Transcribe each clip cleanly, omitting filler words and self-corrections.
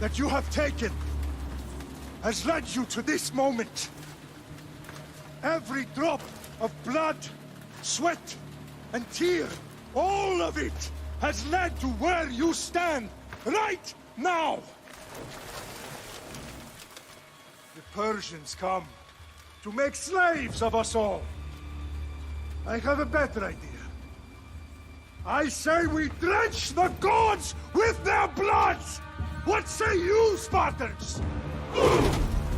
that you have taken has led you to this moment. Every drop of blood, sweat, and tear, all of it has led to where you stand right now. The Persians come to make slaves of us all. I have a better idea. I say we drench the gods with their bloods! What say you, Spartans?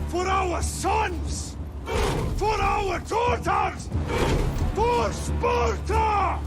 For our sons! For our daughters! For Sparta!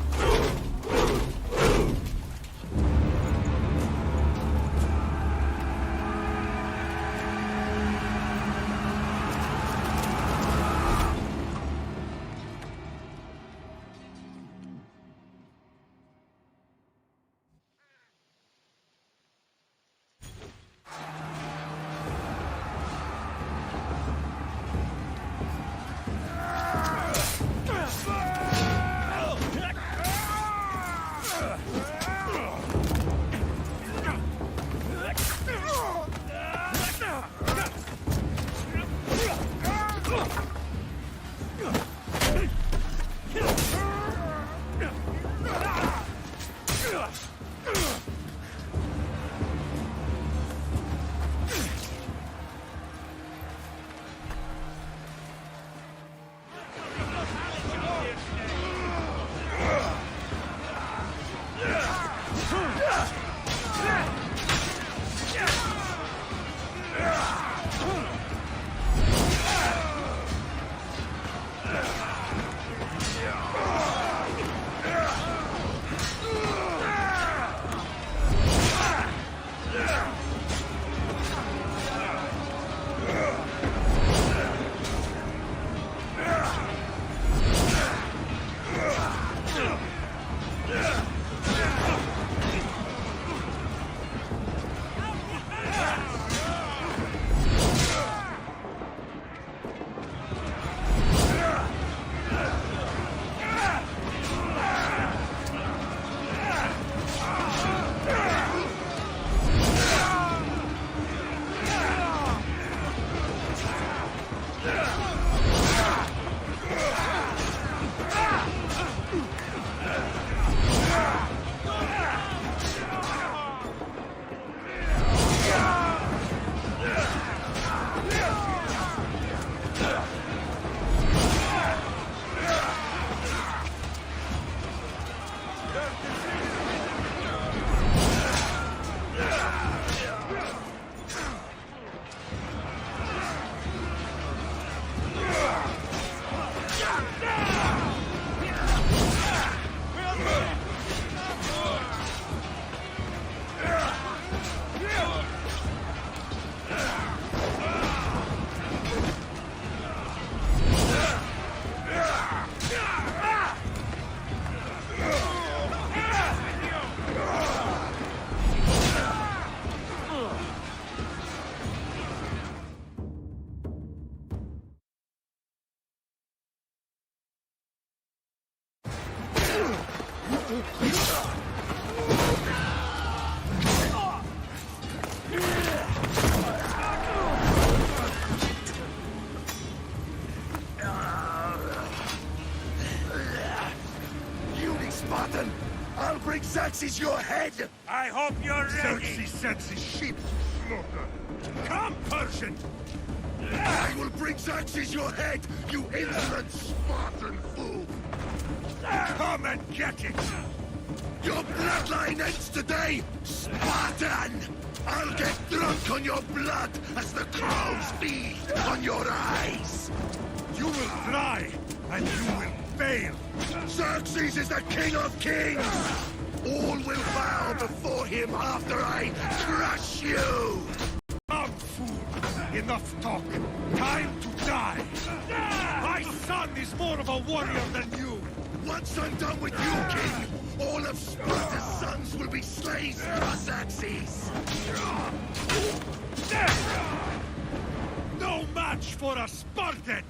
Spartan! I'll bring Xerxes your head! I hope you're ready! Xerxes sends his sheep to slaughter. Come, Persian! I will bring Xerxes your head, you insolent Spartan fool! Come and get it! Your bloodline ends today, Spartan! I'll get drunk on your blood as the crows feed on your eyes! You will try, and you will fail! Xerxes is the king of kings! All will bow before him after I crush you! Come, fool! Enough talk! Time to die! My son is more of a warrior than you! Once I'm done with you, king, all of Sparta's sons will be slaves for Xerxes! No match for a Spartan!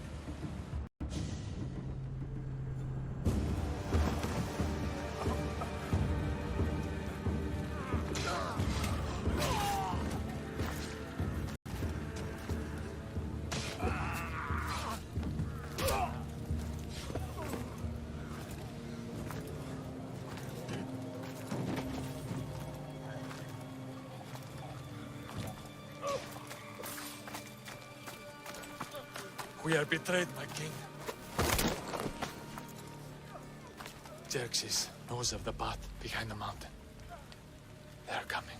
We are betrayed, my king. Xerxes knows of the path behind the mountain. They are coming.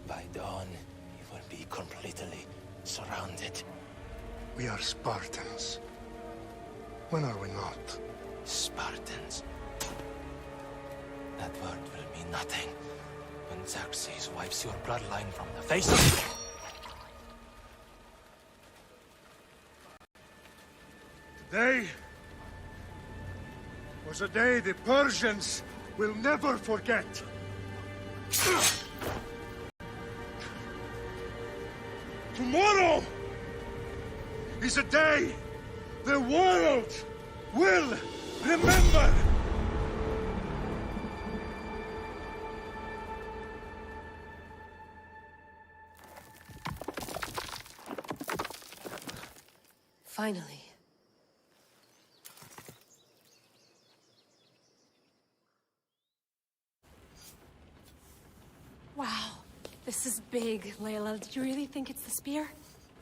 By dawn, you will be completely surrounded. We are Spartans. When are we not? Spartans. That word will mean nothing when Xerxes wipes your bloodline from the face of... Today was a day the Persians will never forget. Tomorrow is a day the world will remember. Finally. Wow, this is big, Layla. Did you really think it's the spear?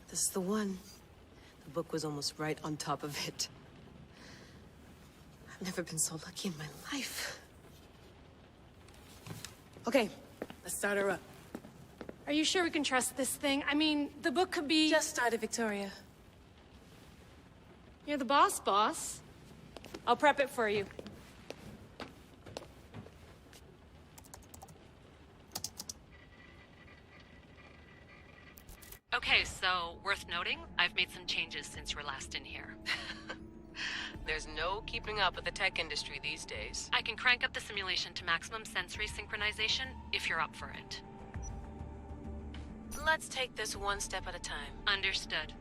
This is the one. The book was almost right on top of it. I've never been so lucky in my life. Okay, let's start her up. Are you sure we can trust this thing? I mean, the book could be... Just started, Victoria. You're the boss. I'll prep it for you. Okay, so worth noting, I've made some changes since you were last in here. There's no keeping up with the tech industry these days. I can crank up the simulation to maximum sensory synchronization if you're up for it. Let's take this one step at a time. Understood.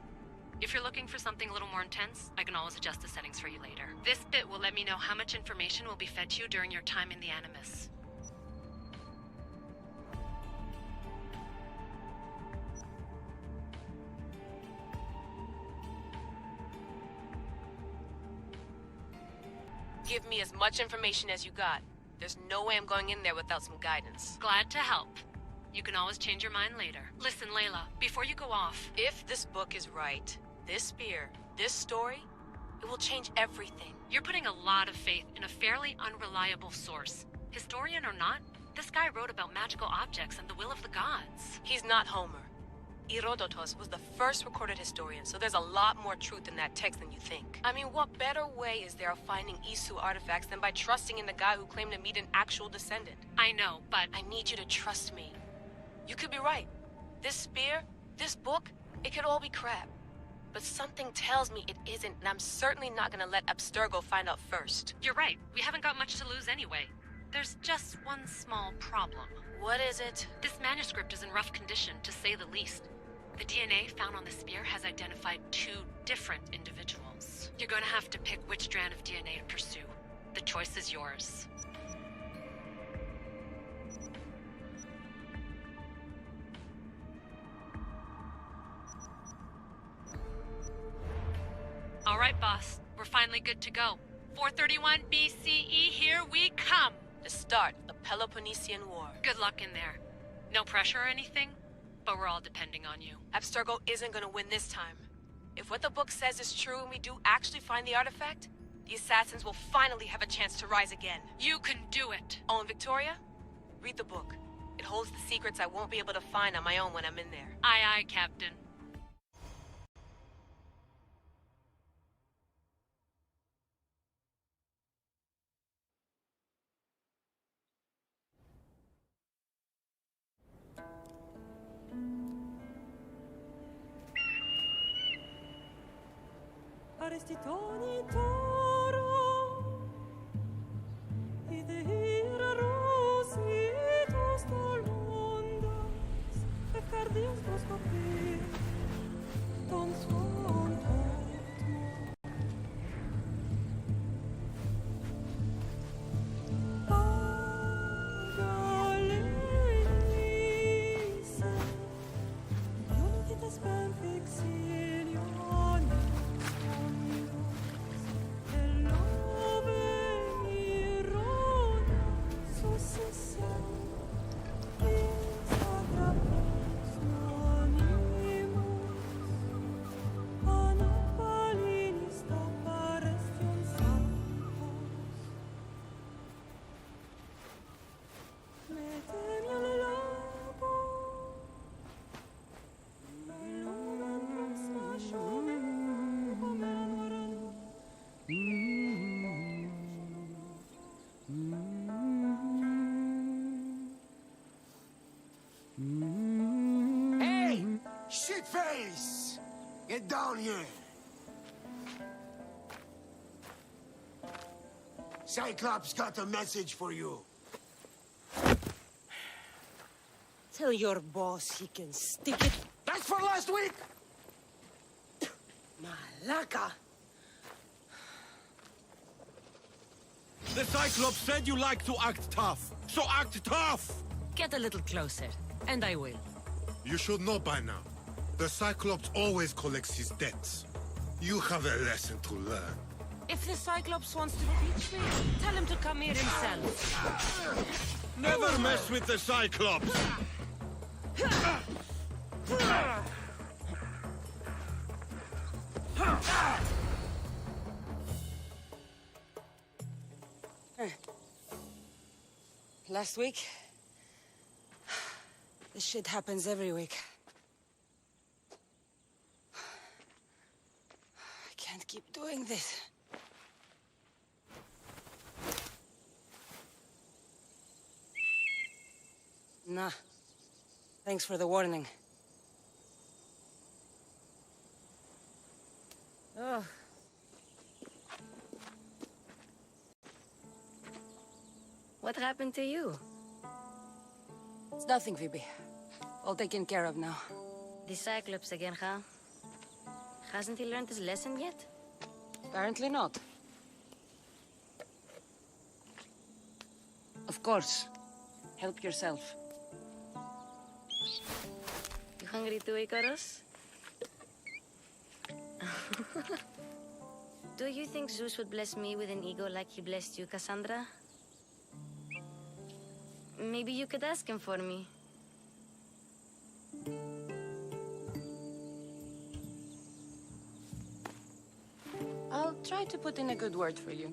If you're looking for something a little more intense, I can always adjust the settings for you later. This bit will let me know how much information will be fed to you during your time in the Animus. Give me as much information as you got. There's no way I'm going in there without some guidance. Glad to help. You can always change your mind later. Listen, Layla, before you go off... If this book is right, this spear, this story, it will change everything. You're putting a lot of faith in a fairly unreliable source. Historian or not, this guy wrote about magical objects and the will of the gods. He's not Homer. Herodotus was the first recorded historian, so there's a lot more truth in that text than you think. I mean, what better way is there of finding Isu artifacts than by trusting in the guy who claimed to meet an actual descendant? I know, but... I need you to trust me. You could be right. This spear, this book, it could all be crap. But something tells me it isn't, and I'm certainly not gonna let Abstergo find out first. You're right. We haven't got much to lose anyway. There's just one small problem. What is it? This manuscript is in rough condition, to say the least. The DNA found on the spear has identified 2 different individuals. You're gonna have to pick which strand of DNA to pursue. The choice is yours. All right, boss. We're finally good to go. 431 BCE, here we come! The start of the Peloponnesian War. Good luck in there. No pressure or anything, but we're all depending on you. Abstergo isn't gonna win this time. If what the book says is true and we do actually find the artifact, the assassins will finally have a chance to rise again. You can do it! Oh, and Victoria? Read the book. It holds the secrets I won't be able to find on my own when I'm in there. Aye, aye, Captain. Arestitoni toro, ide ira rositos tolmondas, efcardios proskopir, ton svon Agalenise, Ionitas ben fixilione, temiamo le lago. Lumen proxima chove, come l'ora. Hey! Shitface! Get down here! Cyclops got a message for you. Tell your boss he can stick it. That's for last week! Malaka! The Cyclops said you like to act tough, so act tough! Get a little closer, and I will. You should know by now. The Cyclops always collects his debts. You have a lesson to learn. If the Cyclops wants to teach me, tell him to come here himself. Never mess with the Cyclops! Last week? This shit happens every week. I can't keep doing this. Nah. Thanks for the warning. Oh. What happened to you? It's nothing, Phoebe. All taken care of now. The Cyclops again, huh? Hasn't he learned his lesson yet? Apparently not. Of course. Help yourself. You hungry too, Icarus? Do you think Zeus would bless me with an ego like he blessed you, Cassandra? Maybe you could ask him for me. I'll try to put in a good word for you.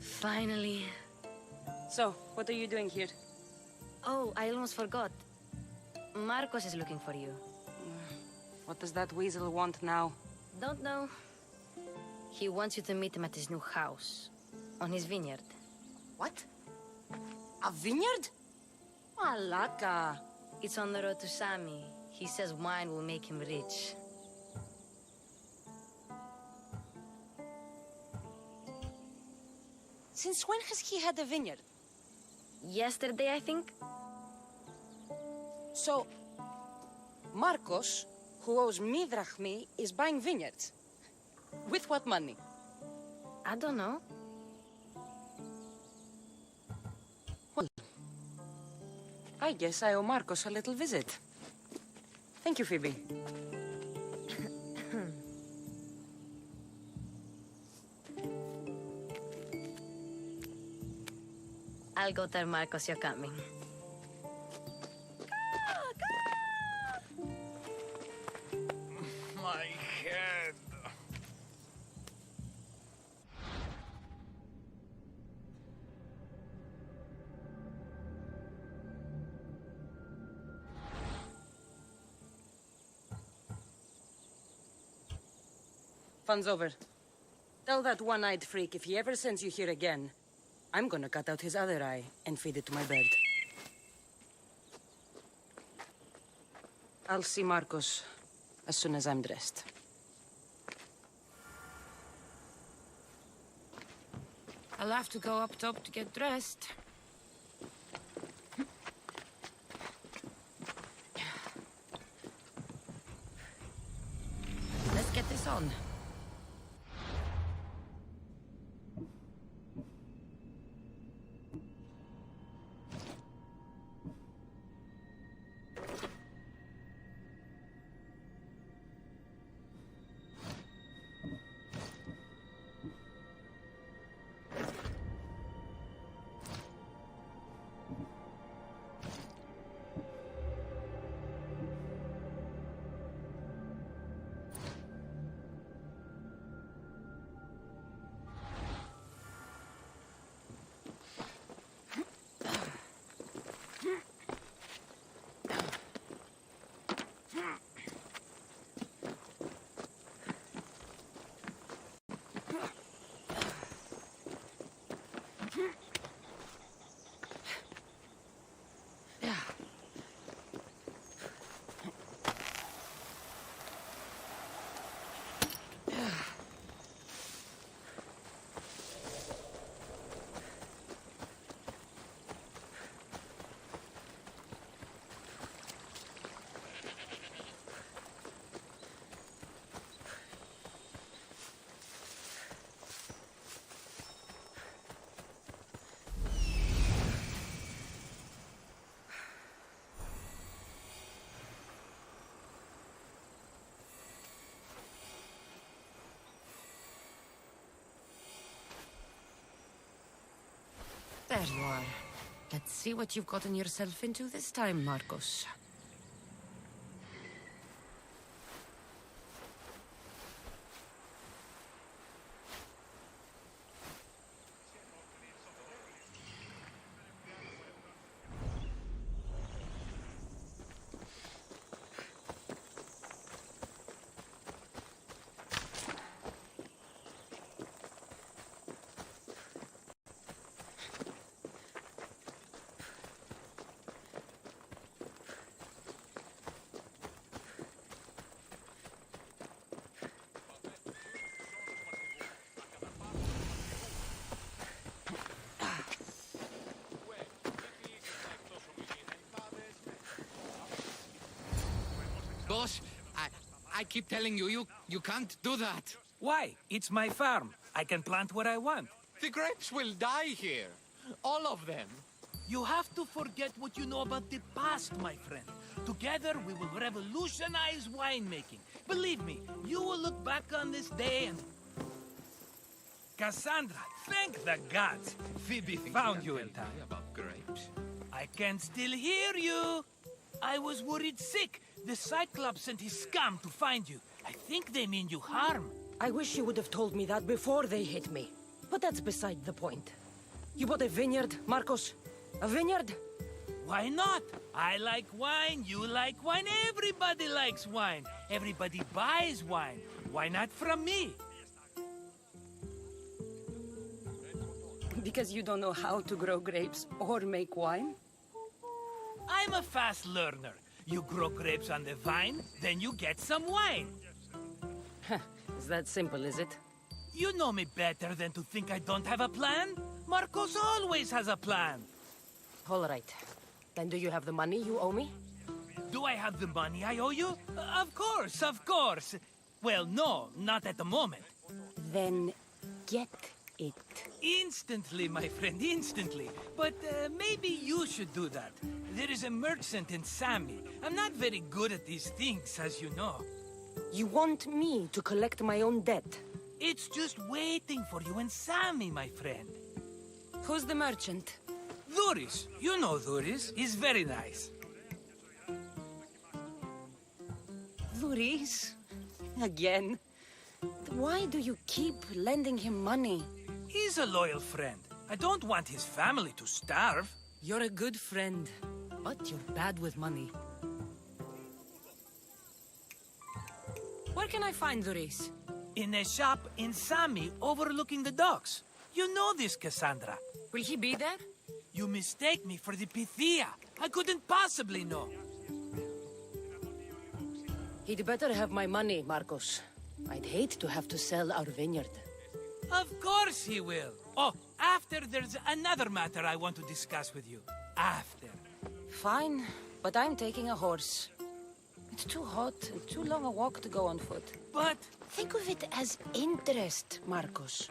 Finally. So, what are you doing here? Oh, I almost forgot. Marcos is looking for you. What does that weasel want now? Don't know. He wants you to meet him at his new house. On his vineyard. What? A vineyard? Malaka. It's on the road to Sami. He says wine will make him rich. Since when has he had a vineyard? Yesterday, I think? So, Marcos, who owes me drachmi, is buying vineyards. With what money? I don't know. Well, I guess I owe Marcos a little visit. Thank you, Phoebe. I'll go tell Marcos you're coming. My head. Fun's over. Tell that one-eyed freak if he ever sends you here again, I'm gonna cut out his other eye and feed it to my bird. I'll see Marcos as soon as I'm dressed. I'll have to go up top to get dressed. Let's get this on. There you are. Let's see what you've gotten yourself into this time, Marcos. Boss, I keep telling you, you can't do that. Why? It's my farm. I can plant what I want. The grapes will die here. All of them. You have to forget what you know about the past, my friend. Together, we will revolutionize winemaking. Believe me, you will look back on this day and... Cassandra, thank the gods. Phoebe found you in time. About grapes. I can still hear you. I was worried sick. The Cyclops sent his scum to find you. I think they mean you harm. I wish you would have told me that before they hit me. But that's beside the point. You bought a vineyard, Marcos? A vineyard? Why not? I like wine, you like wine, everybody likes wine. Everybody buys wine. Why not from me? Because you don't know how to grow grapes or make wine? I'm a fast learner. You grow grapes on the vine, then you get some wine. Is that simple, is it? You know me better than to think I don't have a plan. Marcos always has a plan. All right. Then do you have the money you owe me? Do I have the money I owe you? Of course, of course. Well, no, not at the moment. Then get it. Instantly, my friend, instantly. But maybe you should do that. There is a merchant in Sami. I'm not very good at these things, as you know. You want me to collect my own debt? It's just waiting for you in Sami, my friend. Who's the merchant? Duris. You know Duris. He's very nice. Duris? Again? Why do you keep lending him money? He's a loyal friend. I don't want his family to starve. You're a good friend, but you're bad with money. Where can I find Duris? In a shop in Sami overlooking the docks. You know this, Cassandra. Will he be there? You mistake me for the Pythia. I couldn't possibly know. He'd better have my money, Marcos. I'd hate to have to sell our vineyard. Of course he will. Oh, after there's another matter I want to discuss with you. After. Fine, but I'm taking a horse. It's too hot and too long a walk to go on foot. But... think of it as interest, Marcos.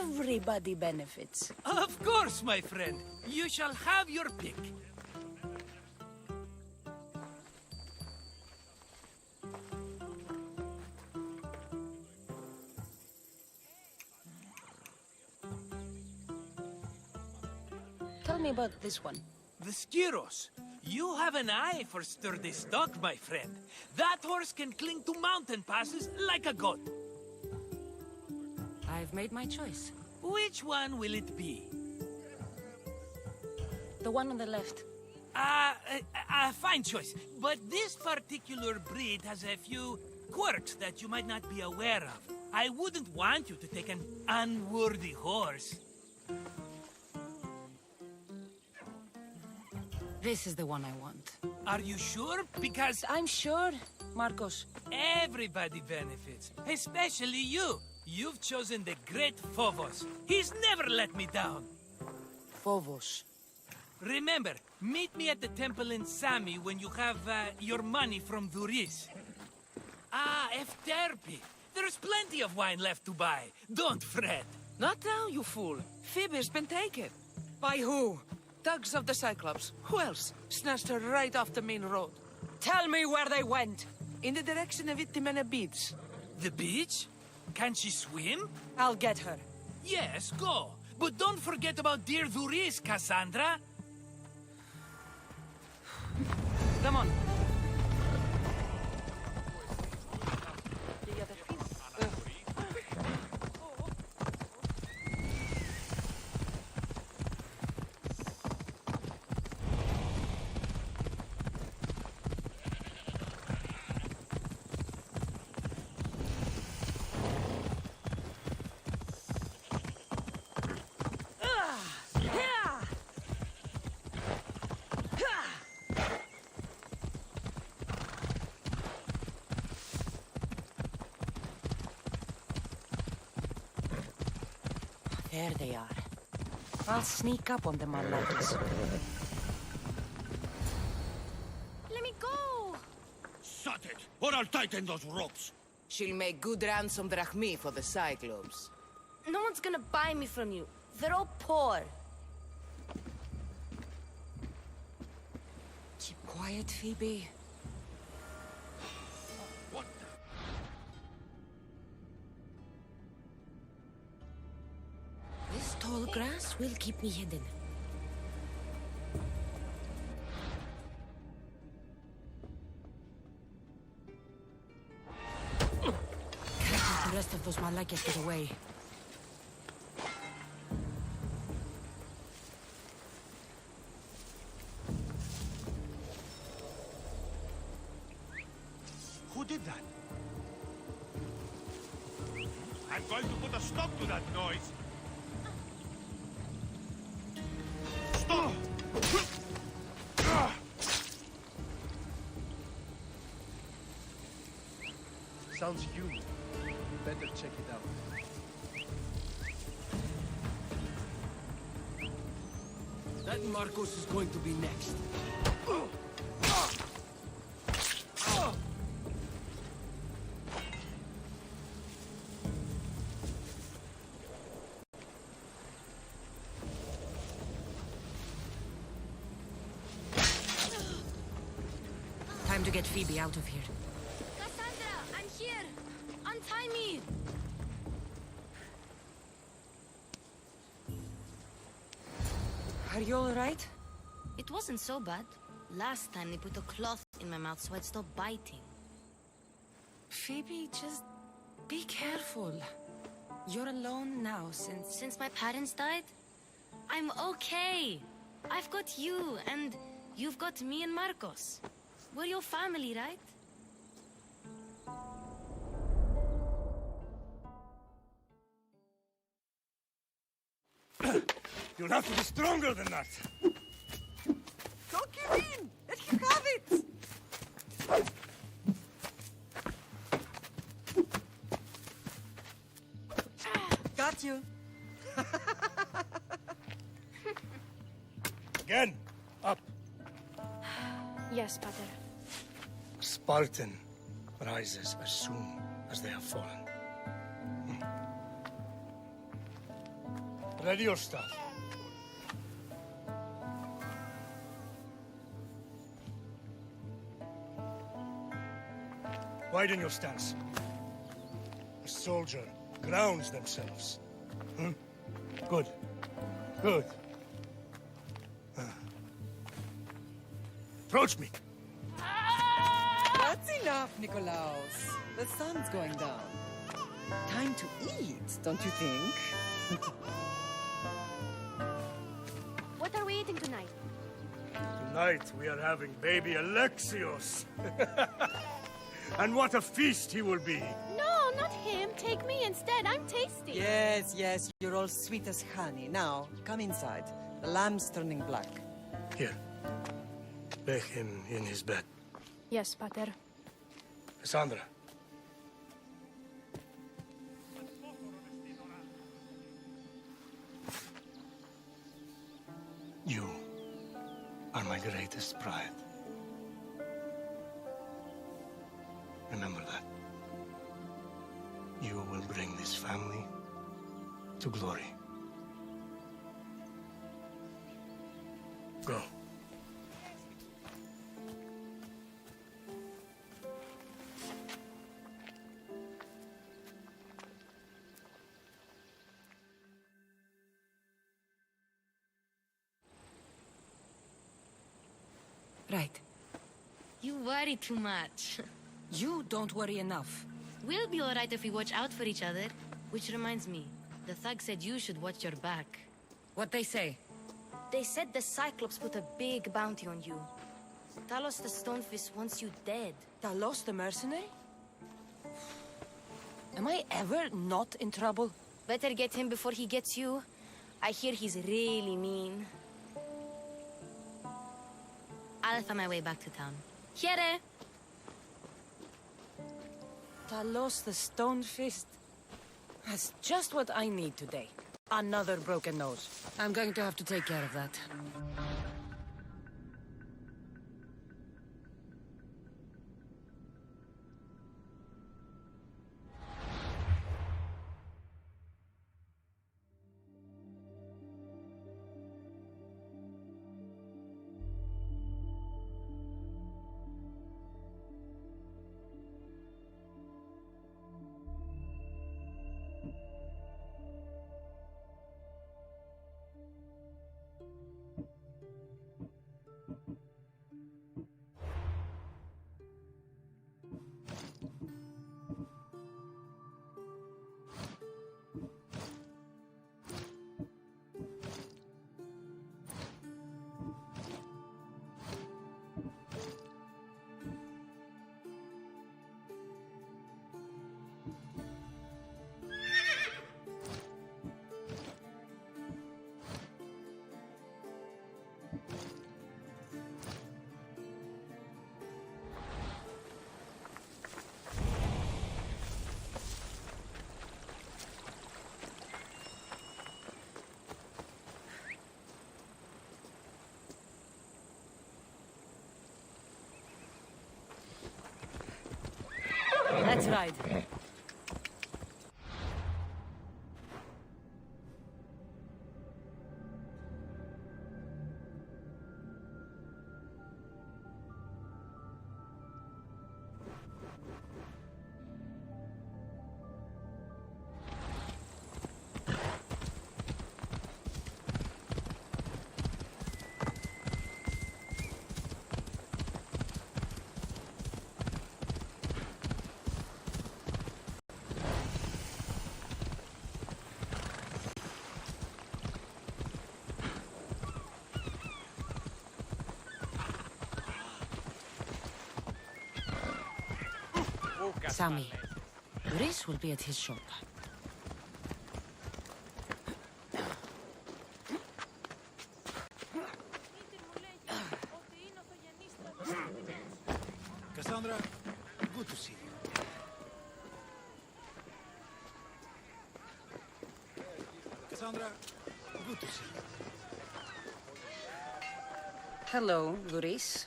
Everybody benefits. Of course, my friend. You shall have your pick. Tell me about this one. The Skiros. You have an eye for sturdy stock, my friend. That horse can cling to mountain passes like a goat. I've made my choice. Which one will it be? The one on the left. Fine choice. But this particular breed has a few quirks that you might not be aware of. I wouldn't want you to take an unworthy horse. This is the one I want. Are you sure? Because I'm sure, Marcos. everybody benefits, especially you. You've chosen the great Phobos. He's never let me down. Phobos. Remember, meet me at the temple in Sami when you have your money from Duris. Ah, Efterpi. There's plenty of wine left to buy. Don't fret. Not now, you fool. Phoebe's been taken. By who? Thugs of the Cyclops. Who else? Snatched her right off the main road. Tell me where they went. In the direction of Itimena Beach. The beach? Can she swim? I'll get her. Yes, go. But don't forget about dear Duris, Cassandra. Come on. There they are. I'll sneak up on them on Marcus. Let me go! Shut it, or I'll tighten those ropes. She'll make good ransom drachmi for the Cyclops. No one's gonna buy me from you. They're all poor. Keep quiet, Phoebe. What This tall grass will keep me hidden. Can't let the rest of those Malakias get away. Who did that? I'm going to put a stop to that noise. Stop! Sounds human. Better check it out. That Marcos is going to be next. Time to get Phoebe out of here. Cassandra, I'm here! Untie me! Are you alright? It wasn't so bad. Last time they put a cloth in my mouth so I'd stop biting. Phoebe, just be careful. You're alone now Since my parents died? I'm okay. I've got you, and you've got me and Marcos. We're your family, right? You'll have to be stronger than that. Don't give in! Let him have it! Got you. Again, up. Yes, Pater. Spartan rises as soon as they have fallen. Ready your stuff. Widen your stance. A soldier grounds themselves. Good. Good. Approach me. That's enough, Nikolaos. The sun's going down. Time to eat, don't you think? What are we eating tonight? Tonight we are having baby Alexios. And what a feast he will be. No, not him. Take me instead. I'm tasty. Yes, yes, you're all sweet as honey. Now, come inside. The lamb's turning black. Here. Lay him in his bed. Yes, Pater. Cassandra. You are my greatest pride. Remember that. You will bring this family to glory. Go. Right. You worry too much. You don't worry enough. We'll be alright if we watch out for each other. Which reminds me, the thug said you should watch your back. What they say? They said the Cyclops put a big bounty on you. Talos the Stonefist wants you dead. Talos the mercenary? Am I ever not in trouble? Better get him before he gets you. I hear he's really mean. I'll find my way back to town. Here! Talos the Stonefist. That's just what I need today. Another broken nose. I'm going to have to take care of that. Let's ride. Sammy, Grace will be at his shop. Cassandra, good to see you. Cassandra, good to see you. Hello, Luris.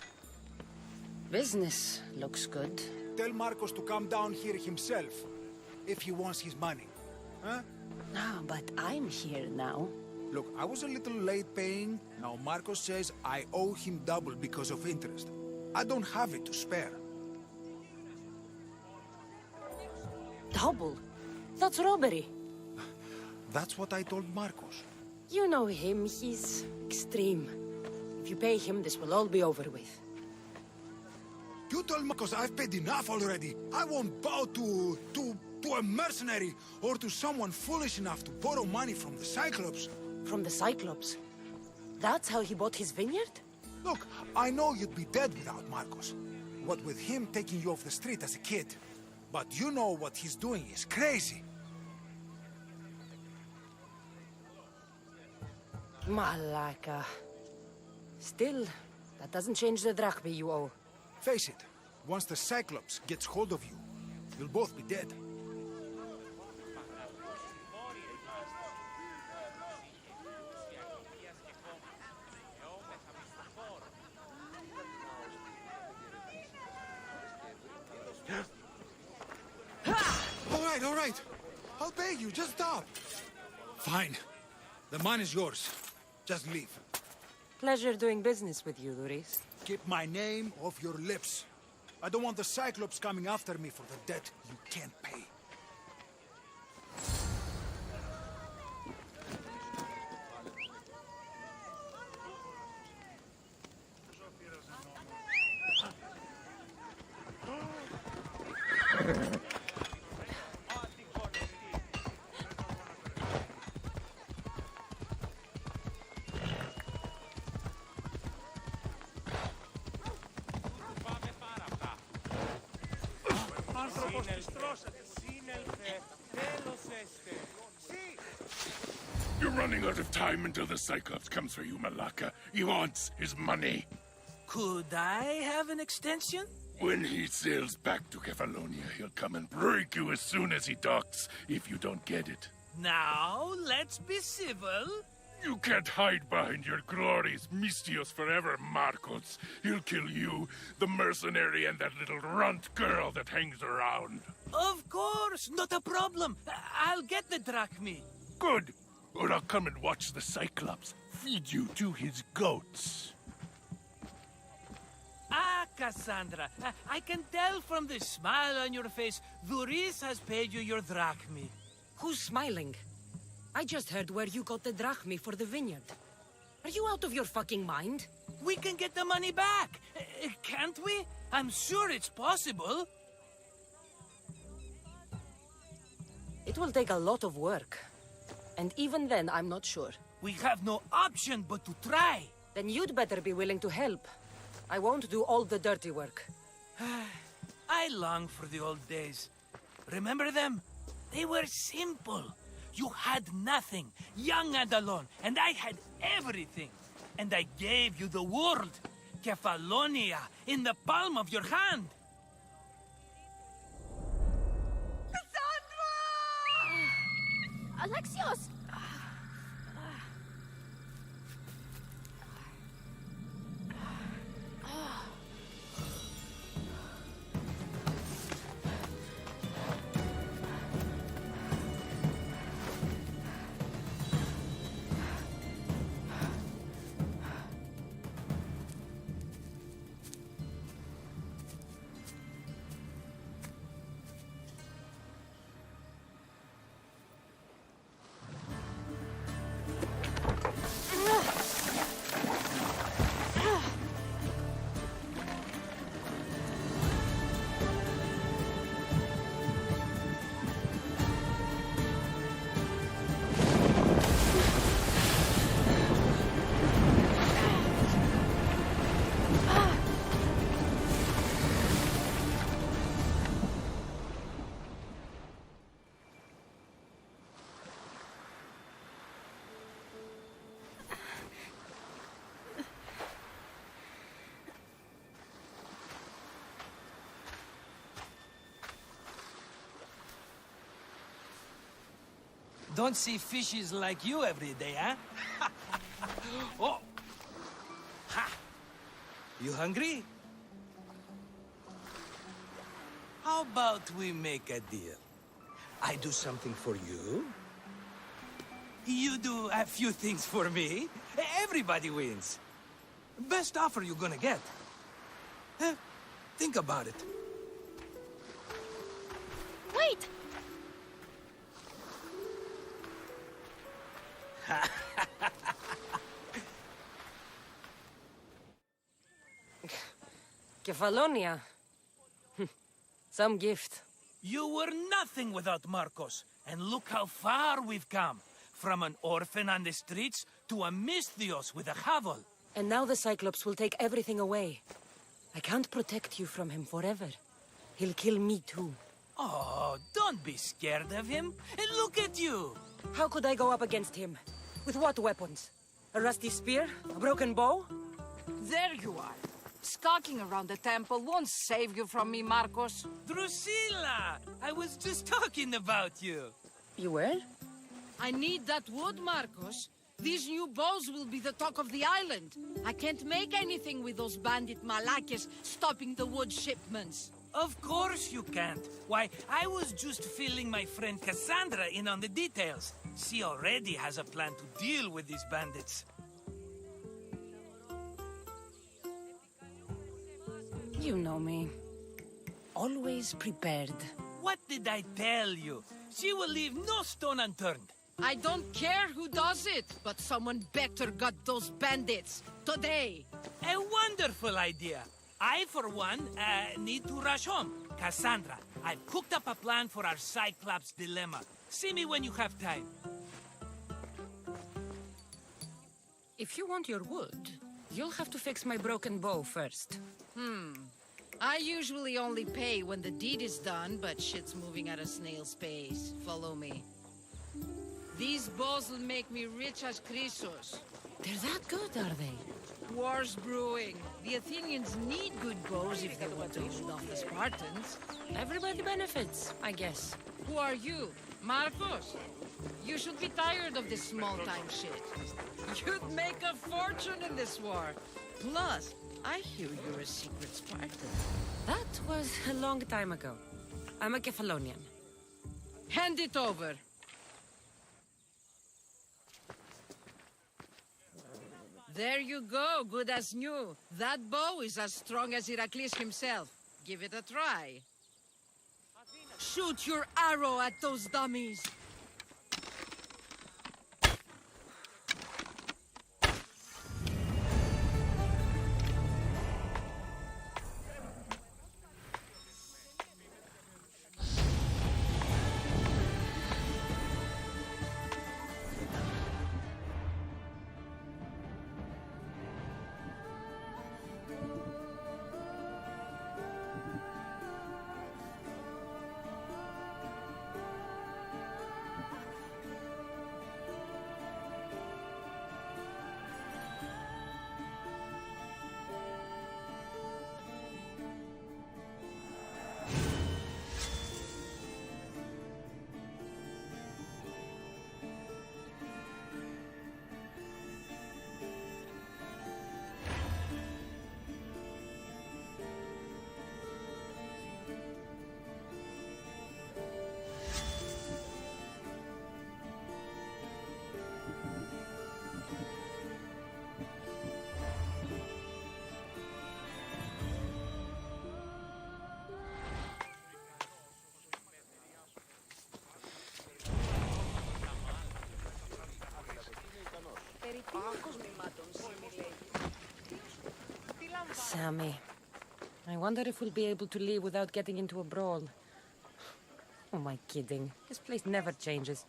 Business looks good. Tell Marcos to come down here himself, if he wants his money. Huh? No, but I'm here now. Look, I was a little late paying. Now Marcos says I owe him double because of interest. I don't have it to spare. Double? That's robbery. That's what I told Marcos. You know him, he's extreme. If you pay him, this will all be over with. You told Marcos I've paid enough already. I won't bow to a mercenary or to someone foolish enough to borrow money from the Cyclops. From the Cyclops? That's how he bought his vineyard? Look, I know you'd be dead without Marcos. What with him taking you off the street as a kid. But you know what he's doing is crazy. Malaka. Still, that doesn't change the drachma you owe. Face it, once the Cyclops gets hold of you, you'll both be dead. All right. I'll pay you, just stop. Fine. The money is yours. Just leave. Pleasure doing business with you, Luris. Keep my name off your lips. I don't want the Cyclops coming after me for the debt you can't pay. You're running out of time until the Cyclops comes for you, Malaka. He wants his money. Could I have an extension? When he sails back to Kefalonia, he'll come and break you as soon as he docks, if you don't get it. Now, let's be civil. You can't hide behind your glories, Mistios forever, Marcos. He'll kill you, the mercenary, and that little runt girl that hangs around. Of course, not a problem. I'll get the drachmi. Good. Or I'll come and watch the Cyclops feed you to his goats. Ah, Cassandra, I can tell from the smile on your face, Duris has paid you your drachmi. Who's smiling? I just heard where you got the drachmi for the vineyard. Are you out of your fucking mind? We can get the money back, can't we? I'm sure it's possible. It will take a lot of work. And even then, I'm not sure. We have no option but to try. Then you'd better be willing to help. I won't do all the dirty work. I long for the old days. Remember them? They were simple. You had nothing, young and alone, and I had everything. And I gave you the world, Kefalonia, in the palm of your hand. Alexios! Don't see fishes like you every day, huh? Oh! Ha! You hungry? How about we make a deal? I do something for you. You do a few things for me. Everybody wins. Best offer you're gonna get. Think about it. Wait! Kefalonia. Some gift. You were nothing without Marcos, and look how far we've come. From an orphan on the streets to a Mistios with a hovel. And now the Cyclops will take everything away. I can't protect you from him forever. He'll kill me too. Oh, don't be scared of him. And look at you. How could I go up against him? With what weapons? A rusty spear? A broken bow? There you are. Skulking around the temple won't save you from me, Marcos. Drusilla! I was just talking about you. You were? I need that wood, Marcos. These new bows will be the talk of the island. I can't make anything with those bandit Malakes stopping the wood shipments. Of course you can't. Why, I was just filling my friend Cassandra in on the details. She already has a plan to deal with these bandits. You know me. Always prepared. What did I tell you? She will leave no stone unturned. I don't care who does it, but someone better got those bandits. Today. A wonderful idea. I, for one, need to rush home. Cassandra, I've cooked up a plan for our Cyclops dilemma. See me when you have time. If you want your wood, you'll have to fix my broken bow first. I usually only pay when the deed is done, but shit's moving at a snail's pace. Follow me. These bows will make me rich as Chrysos. They're that good, are they? War's brewing. The Athenians need good bows if they want to hold off the Spartans. Everybody benefits, I guess. Who are you? Marcos? You should be tired of this small-time shit. You'd make a fortune in this war. Plus, I hear you're a secret Spartan. That was a long time ago. I'm a Kephalonian. Hand it over. There you go, good as new. That bow is as strong as Heracles himself. Give it a try. Shoot your arrow at those dummies. Sammy, I wonder if we'll be able to leave without getting into a brawl. Oh, am I kidding? This place never changes.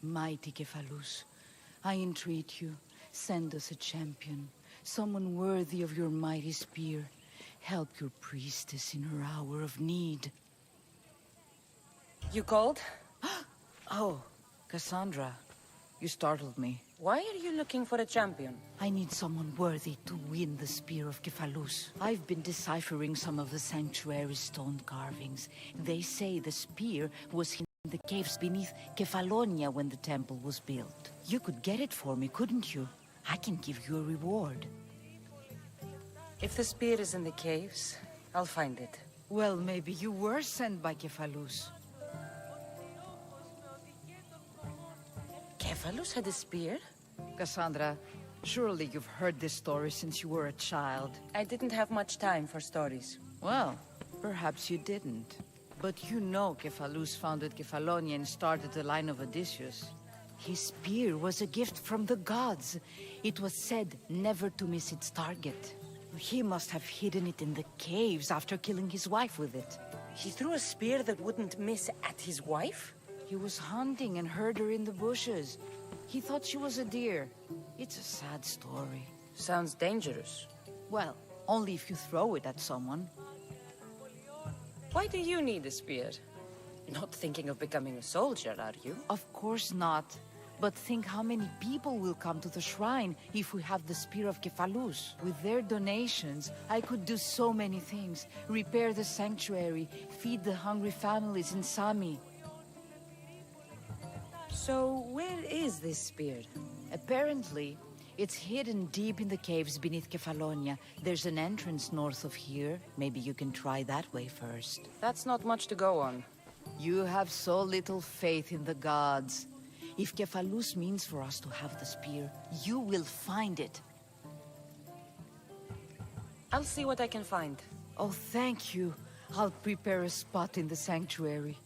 Mighty Cephalus, I entreat you, send us a champion, someone worthy of your mighty spear. Help your priestess in her hour of need. You called? Oh, Cassandra, you startled me. Why are you looking for a champion? I need someone worthy to win the spear of Cephalus. I've been deciphering some of the sanctuary's stone carvings. They say the spear was in the caves beneath Kefalonia when the temple was built. You could get it for me, couldn't you? I can give you a reward. If the spear is in the caves, I'll find it. Well, maybe you were sent by Cephalus. Cephalus had a spear? Cassandra, surely you've heard this story since you were a child. I didn't have much time for stories. Well, perhaps you didn't. But you know Cephalus founded Kefalonia and started the line of Odysseus. His spear was a gift from the gods. It was said never to miss its target. He must have hidden it in the caves after killing his wife with it. He threw a spear that wouldn't miss at his wife? He was hunting and heard her in the bushes. He thought she was a deer. It's a sad story. Sounds dangerous. Well, only if you throw it at someone. Why do you need a spear? Not thinking of becoming a soldier, are you? Of course not. But think how many people will come to the shrine if we have the Spear of Kephalus. With their donations, I could do so many things. Repair the sanctuary, feed the hungry families in Sami. So, where is this spear? Apparently, it's hidden deep in the caves beneath Kefalonia. There's an entrance north of here. Maybe you can try that way first. That's not much to go on. You have so little faith in the gods. If Kephalus means for us to have the spear, you will find it. I'll see what I can find. Oh, thank you. I'll prepare a spot in the sanctuary.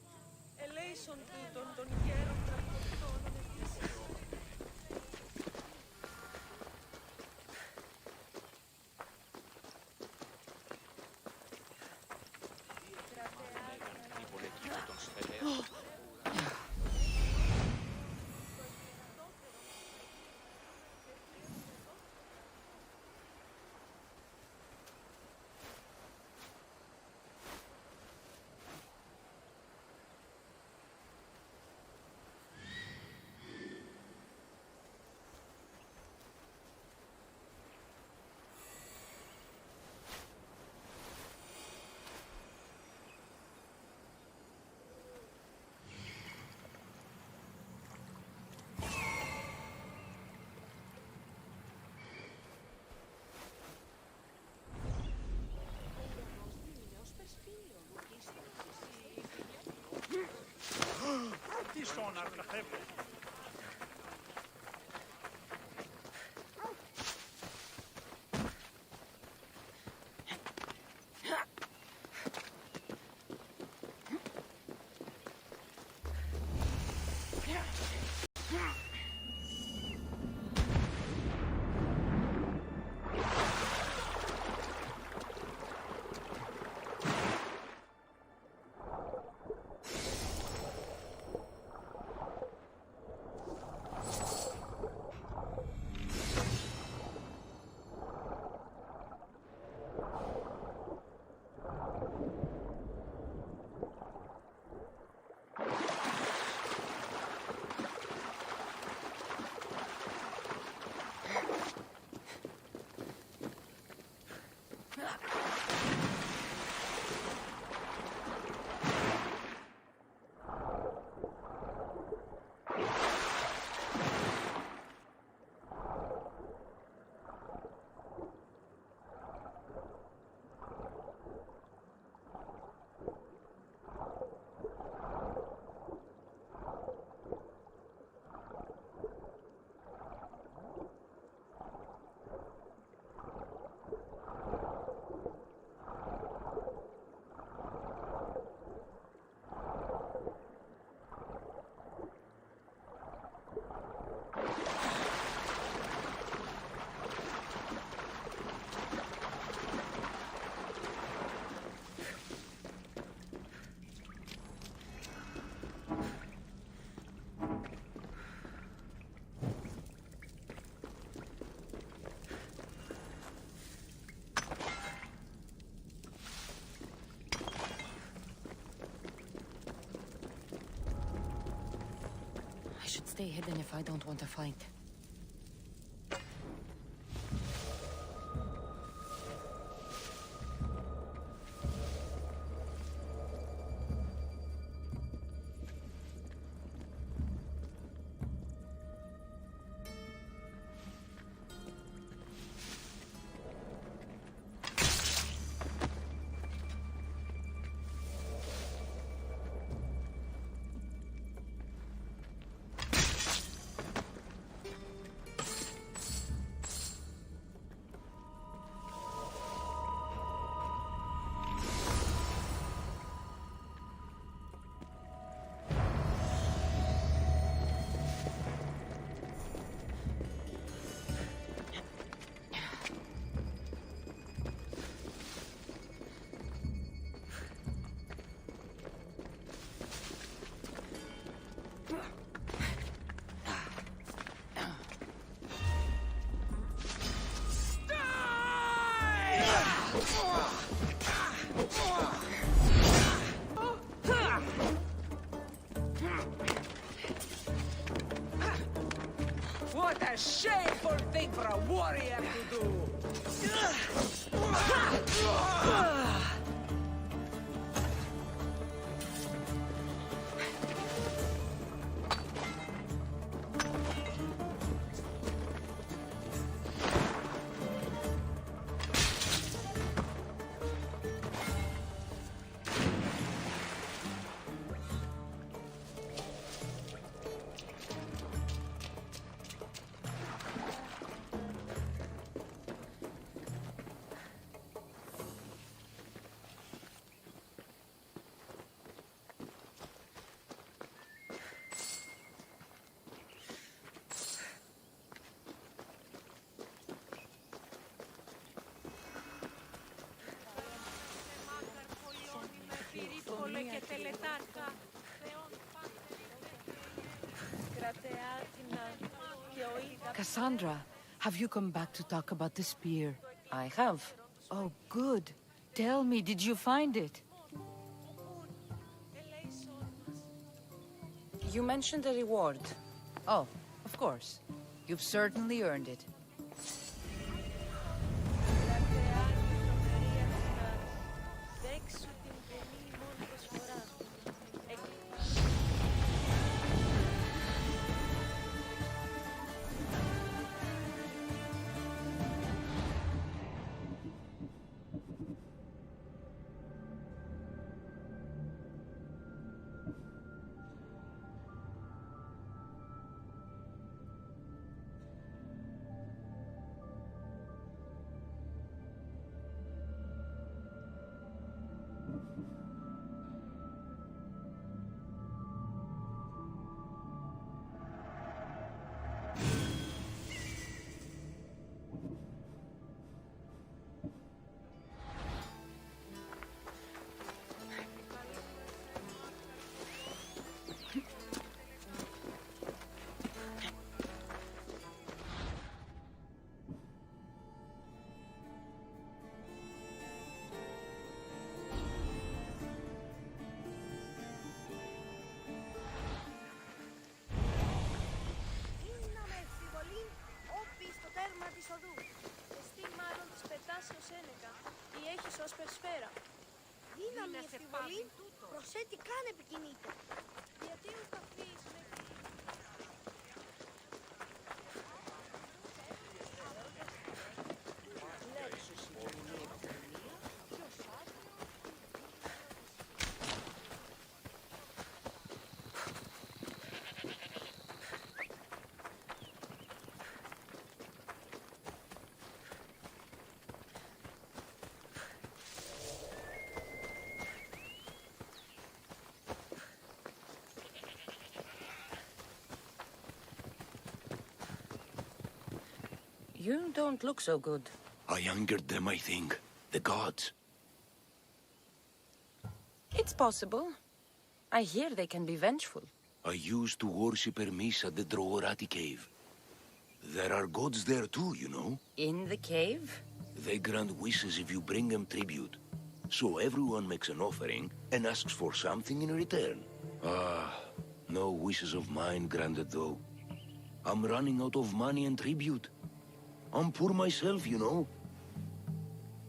I should stay hidden if I don't want to fight. a shameful thing for a warrior to do! Cassandra, have you come back to talk about the spear? I have. Oh, good. Tell me, did you find it? You mentioned a reward. Oh, of course. You've certainly earned it. Δύναμη εφηβολή, προσέτη καν επικινείται. Γιατί ο καφής You don't look so good. I angered them, I think. The gods. It's possible. I hear they can be vengeful. I used to worship Hermes at the Droorati cave. There are gods there too, you know. In the cave? They grant wishes if you bring them tribute. So everyone makes an offering and asks for something in return. Ah, no wishes of mine granted though. I'm running out of money and tribute. I'm poor myself, you know.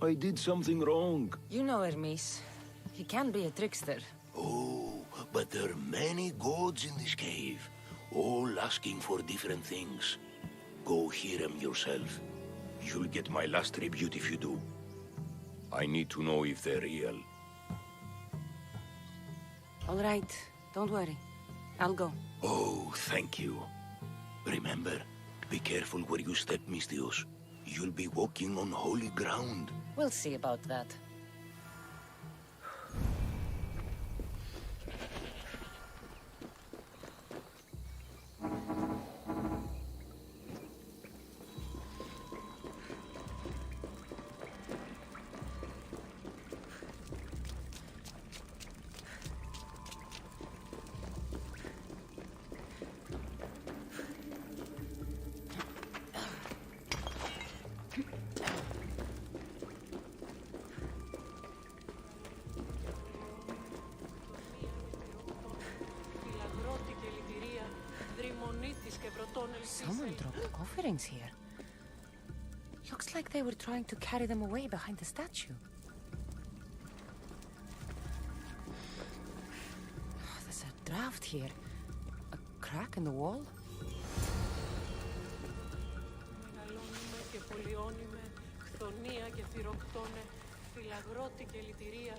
I did something wrong. You know Hermes. He can be a trickster. Oh, but there are many gods in this cave, all asking for different things. Go hear them yourself. You'll get my last tribute if you do. I need to know if they're real. All right, don't worry. I'll go. Oh, thank you. Remember, be careful where you step, Misthios. You'll be walking on holy ground. We'll see about that. Someone dropped offerings here. Looks like they were trying to carry them away behind the statue. Oh, there's a draft here. A crack in the wall? Μεγαλώνουμε και πολιώνουμε, χθονία και θυροκτώνε, φυλαγρώτη και λυτηρία,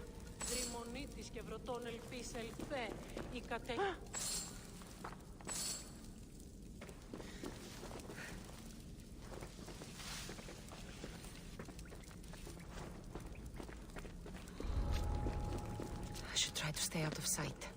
δρυμονίτης και βρωτών ελφής ελφέ, η κατέ... I should try to stay out of sight.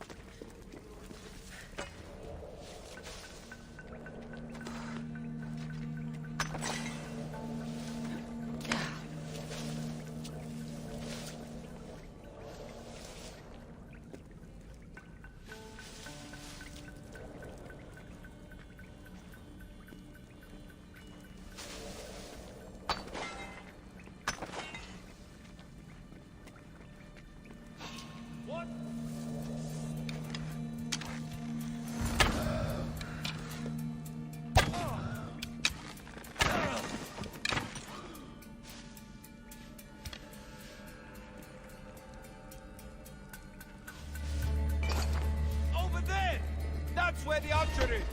That's where the archer is!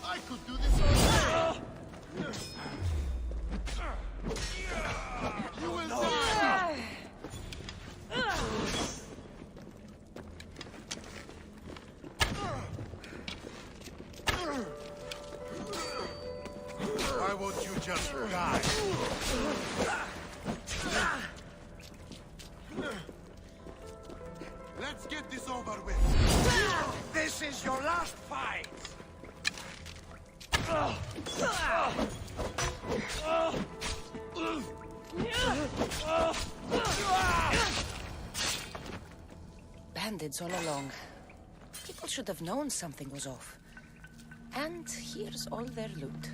I could do this all day! You will die! Why won't you just die? Let's get this over with. This is your last fight! Bandits all along. People should have known something was off. And here's all their loot.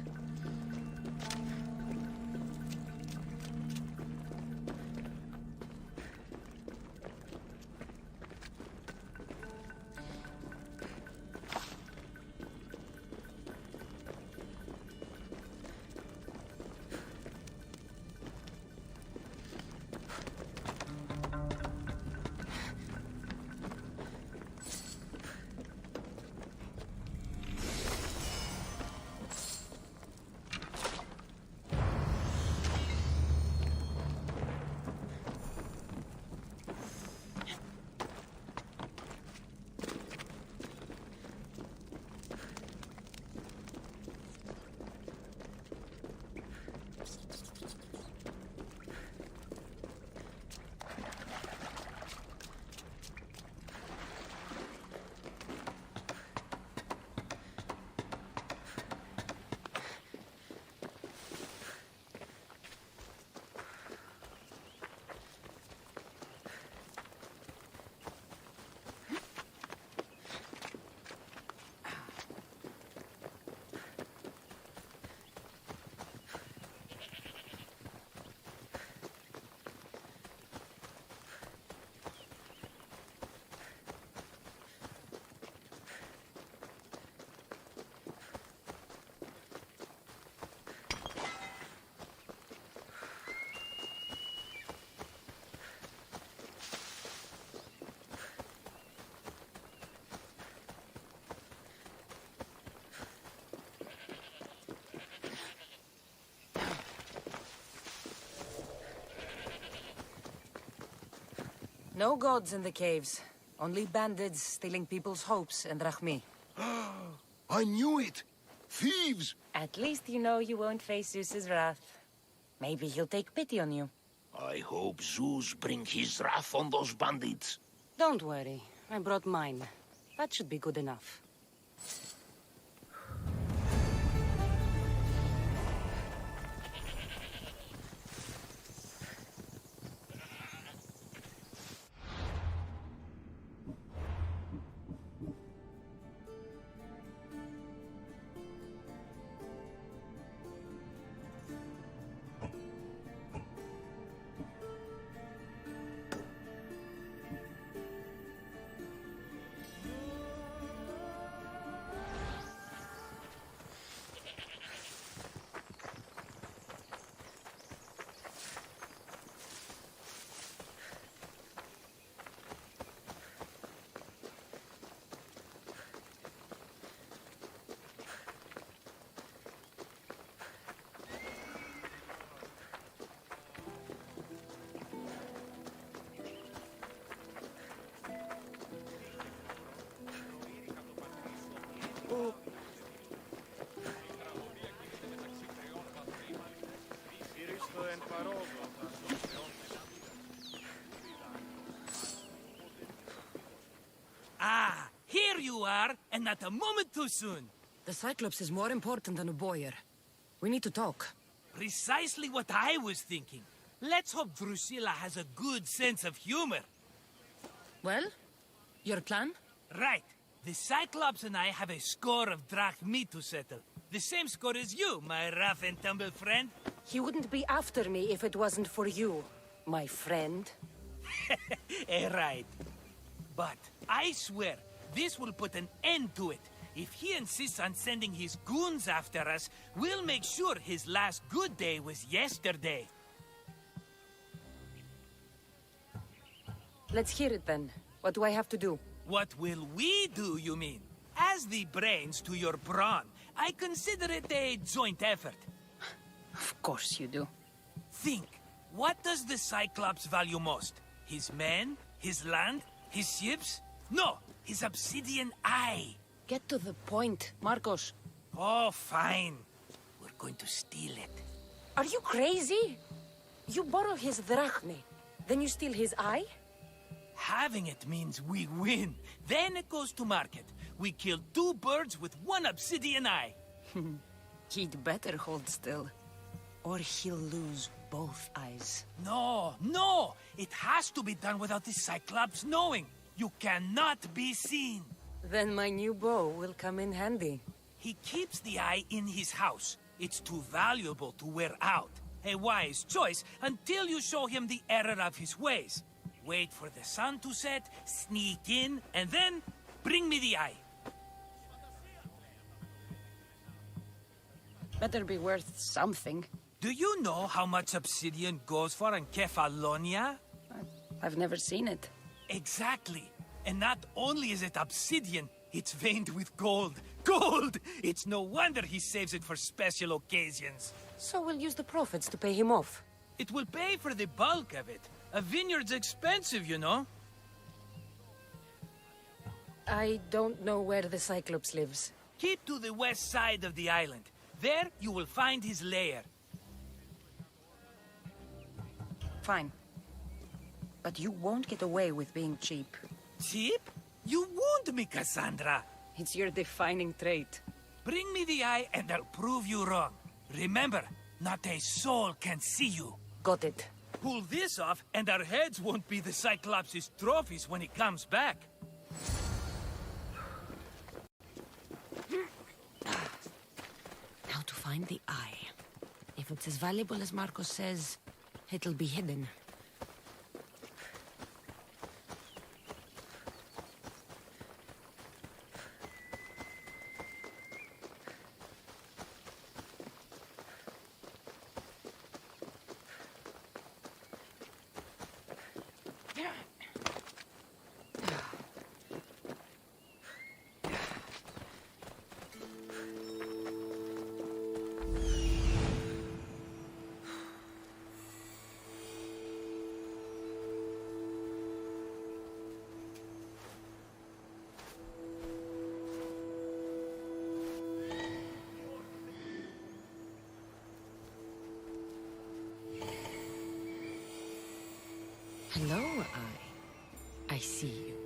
No gods in the caves. Only bandits stealing people's hopes and Rahmi. I knew it! Thieves! At least you know you won't face Zeus's wrath. Maybe he'll take pity on you. I hope Zeus bring his wrath on those bandits. Don't worry. I brought mine. That should be good enough. to... Ah, here you are, and not a moment too soon. The Cyclops is more important than a Boyer. We need to talk. Precisely what I was thinking. Let's hope Drusilla has a good sense of humor. Well, your plan? Right. The Cyclops and I have a score of drachmi to settle. The same score as you, my rough and tumble friend. He wouldn't be after me if it wasn't for you, my friend. Right. But I swear, this will put an end to it. If he insists on sending his goons after us, we'll make sure his last good day was yesterday. Let's hear it then. What do I have to do? What will we do, you mean? As the brains to your brawn, I consider it a joint effort. Of course you do. Think, what does the Cyclops value most? His men? His land? His ships? No, his obsidian eye. Get to the point, Marcos. Oh, fine. We're going to steal it. Are you crazy? You borrow his drachmi, then you steal his eye? Having it means we win. Then it goes to market. We kill 2 birds with 1 obsidian eye. He'd better hold still, or he'll lose both eyes. No, no! It has to be done without the Cyclops knowing. You cannot be seen. Then my new bow will come in handy. He keeps the eye in his house. It's too valuable to wear out. A wise choice until you show him the error of his ways. Wait for the sun to set, sneak in, and then bring me the eye. Better be worth something. Do you know how much obsidian goes for in Kefalonia? I've never seen it. Exactly. And not only is it obsidian, it's veined with gold. Gold! It's no wonder he saves it for special occasions. So we'll use the profits to pay him off. It will pay for the bulk of it. A vineyard's expensive, you know. I don't know where the Cyclops lives. Keep to the west side of the island. There you will find his lair. Fine. But you won't get away with being cheap. Cheap? You wound me, Cassandra. It's your defining trait. Bring me the eye and I'll prove you wrong. Remember, not a soul can see you. Got it. Pull this off and our heads won't be the Cyclops' trophies when he comes back. Now to find the eye. If it's as valuable as Marcos says, it'll be hidden. Hello, Eye. I see you.